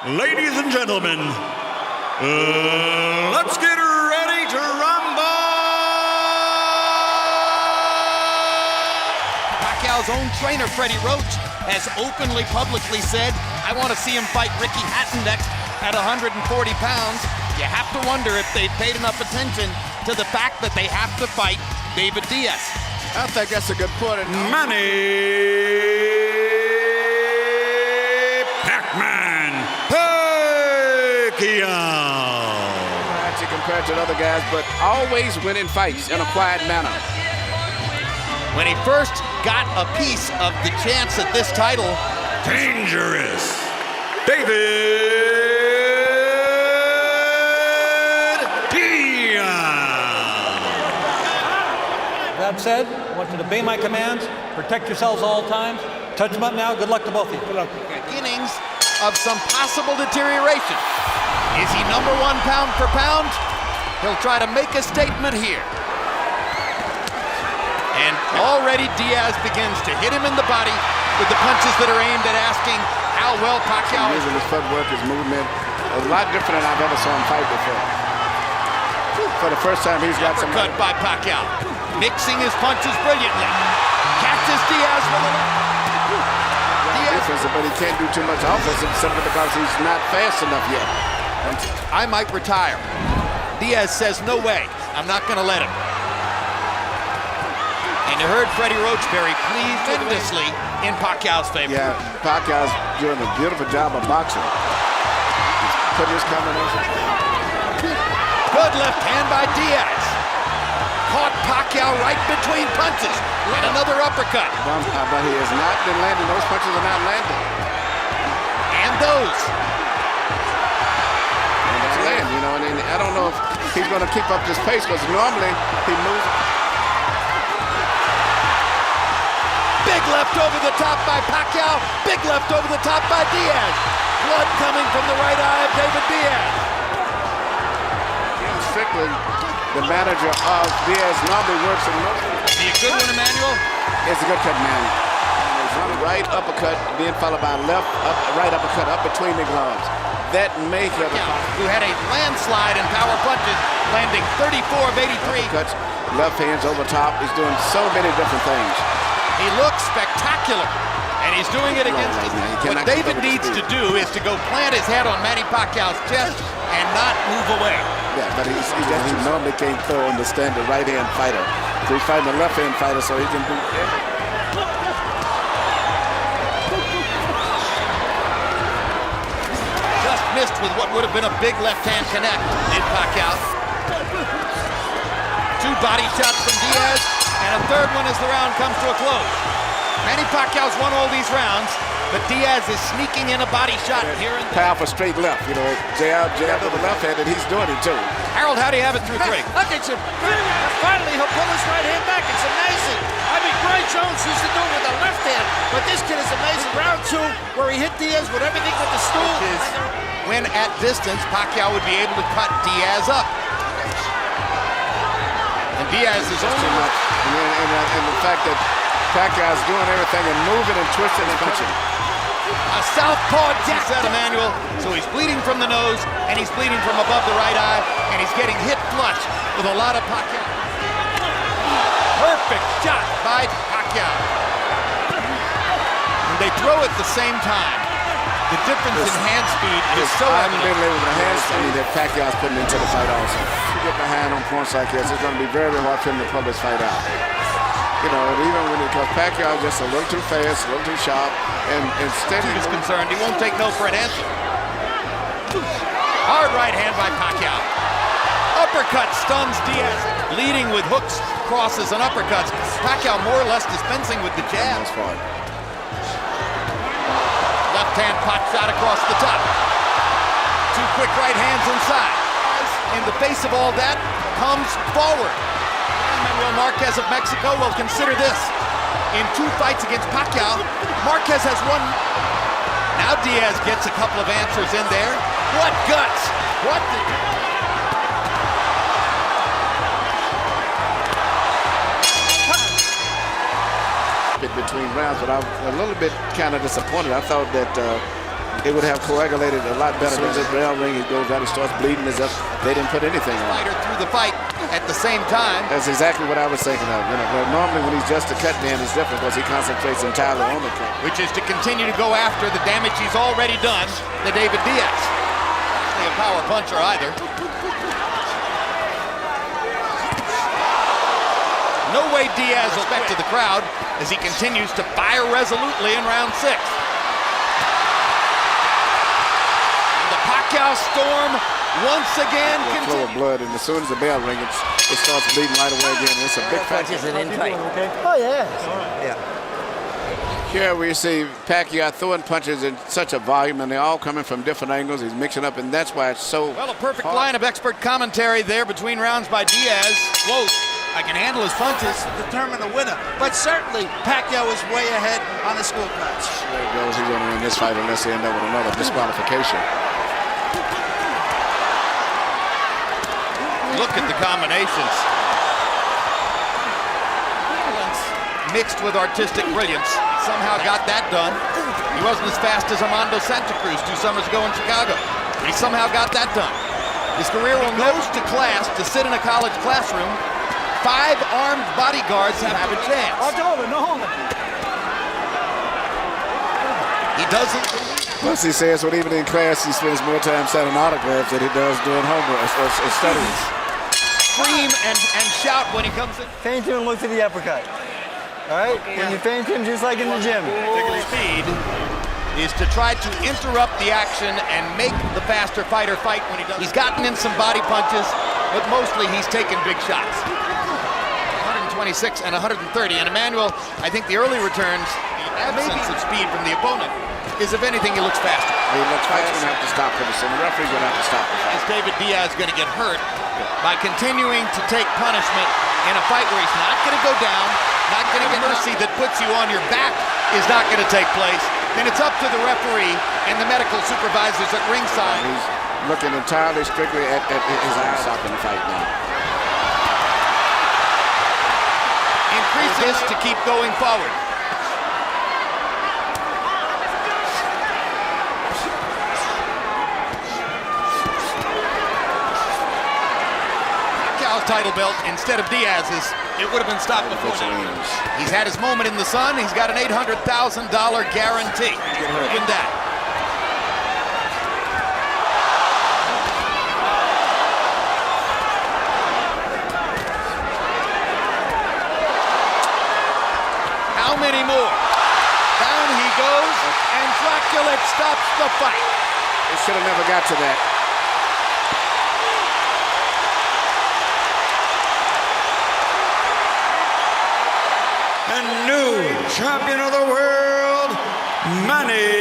Ladies and gentlemen, let's get ready to rumble! Pacquiao's own trainer, Freddie Roach, has openly, publicly said, I want to see him fight Ricky Hatton next at 140 pounds. You have to wonder if they've paid enough attention to the fact that they have to fight David Diaz. I think that's a good point. Manny Pacquiao. Actually, compared to the other guys, but always winning fights in a quiet manner. When he first got a piece of the chance at this title, Dangerous David Diaz. That said, I want you to obey my commands, protect yourselves all times. Touch them up now. Good luck to both of you. Good luck. Beginnings of some possible deterioration. Is he number one pound for pound? He'll try to make a statement here. And already Diaz begins to hit him in the body with the punches that are aimed at asking how well Pacquiao is. Using his footwork, his movement, a lot different than I've ever saw him fight before. For the first time, he's got some. Uppercut by Pacquiao, mixing his punches brilliantly. Catches Diaz with a defensive, but he can't do too much offensive simply because he's not fast enough yet. I might retire. Diaz says, no way, I'm not going to let him. And you heard Freddie Roach very pleased tremendously in Pacquiao's favor. Yeah, Pacquiao's doing a beautiful job of boxing. He's putting his combination. Good left hand by Diaz. Caught Pacquiao right between punches. And another uppercut. But he has not been landing. Those punches are not landing. And those. And they land, you know, and I don't know if he's going to keep up this pace because normally he moves. Big left over the top by Pacquiao. Big left over the top by Diaz. Blood coming from the right eye of David Diaz. Jim Strickland, the manager of Diaz, normally works in most. Is he a good one, Emmanuel? It's a good cut, man. Right uppercut, then followed by right uppercut up between the gloves. That may have who had a landslide in power punches, landing 34 of 83. Cuts, left hands over top. He's doing so many different things. He looks spectacular, and he's doing it against what David needs to do is to go plant his head on Manny Pacquiao's chest and not move away. Yeah, but he normally can't throw on the standard right-hand fighter. So he's fighting a left-hand fighter, so he can do everything. Just missed with what would have been a big left-hand connect in Pacquiao. Two body shots from Diaz, and a third one as the round comes to a close. Manny Pacquiao's won all these rounds, but Diaz is sneaking in a body shot here and there. Powerful straight left, you know, jab with the left hand, and he's doing it too. Harold, how do you have it through three? Look at him. Finally, he'll pull his right hand back. It's amazing. I mean, Gray Jones used to do it with the left hand, but this kid is amazing. Round two, where he hit Diaz with everything with the stool. When at distance, Pacquiao would be able to cut Diaz up. And Diaz is just too much. And the fact that Pacquiao's doing everything and moving and twisting and punching. A southpaw jab, said Emmanuel. So he's bleeding from the nose, and he's bleeding from above the right eye, and he's getting hit flush with a lot of Pacquiao. Perfect shot by Pacquiao. And they throw at the same time. The difference in hand speed is so unbelievable. The hand speed that Pacquiao's putting into the fight also. If you get behind on points like this, it's going to be very, very hard for him to pull this fight out. You know, and even when because Pacquiao is just a little too fast, a little too sharp, and steady. He is concerned. He won't take no for an answer. Hard right hand by Pacquiao. Uppercut stuns Diaz, leading with hooks, crosses, and uppercuts. Pacquiao more or less dispensing with the jabs. Left hand pot shot across the top. Two quick right hands inside. In the face of all that, comes forward. Manuel Marquez of Mexico will consider this. In two fights against Pacquiao, Marquez has won. Now Diaz gets a couple of answers in there. What guts! What the... Between rounds, but I'm a little bit kind of disappointed. I thought that it would have coagulated a lot better. As soon as the bell ring, he goes out, he starts bleeding as if they didn't put anything on. Fighter through the fight at the same time. That's exactly what I was thinking of. Normally when he's just a cut man, it's different because he concentrates entirely on the cut. Which is to continue to go after the damage he's already done to David Diaz. Not a power puncher either. No way Diaz will back to the crowd as he continues to fire resolutely in round 6. And the Pacquiao storm once again A flow of blood, and as soon as the bell rings, it starts bleeding right away again. It's a big factor. Oh, yeah. Here we see Pacquiao throwing punches in such a volume, and they're all coming from different angles. He's mixing up, and that's why it's so Well, a perfect hard. line of expert commentary there between rounds by Diaz. Close. I can handle his punches. Determine the winner. But certainly, Pacquiao is way ahead on the scorecards. There he goes. He's going to win this fight unless they end up with another disqualification. Look at the combinations. Mixed with artistic brilliance. Somehow got that done. He wasn't as fast as Armando Santa Cruz 2 summers ago in Chicago. But he somehow got that done. His career will nose to class to sit in a college classroom. 5 armed bodyguards have a chance. He doesn't. Plus, he says when even in class, he spends more time signing autographs than he does doing homework or studies. Scream and shout when he comes in. Feint him and look for the uppercut. All right? When you feint him, just like in the gym. Particular speed is to try to interrupt the action and make the faster fighter fight when he does. He's gotten in some body punches, but mostly he's taken big shots. 126 and 130. And Emmanuel, I think the early returns, the absence of speed from the opponent, is if anything, he looks faster. He looks like he's going to have to stop pretty soon. The referee's going to have to stop the fight. Is David Diaz going to get hurt by continuing to take punishment in a fight where he's not going to go down, not going to get mercy that puts you on your back is not going to take place? Then it's up to the referee and the medical supervisors at ringside. He's looking entirely strictly at his eyes stopping the fight now. Increases to keep going forward. Pacquiao's title belt instead of Diaz's, it would have been stopped before that. He's had his moment in the sun. He's got an $800,000 guarantee. Even that. How many more? Down he goes, and Dracula stops the fight. It should have never got to that. And new champion of the world, Manny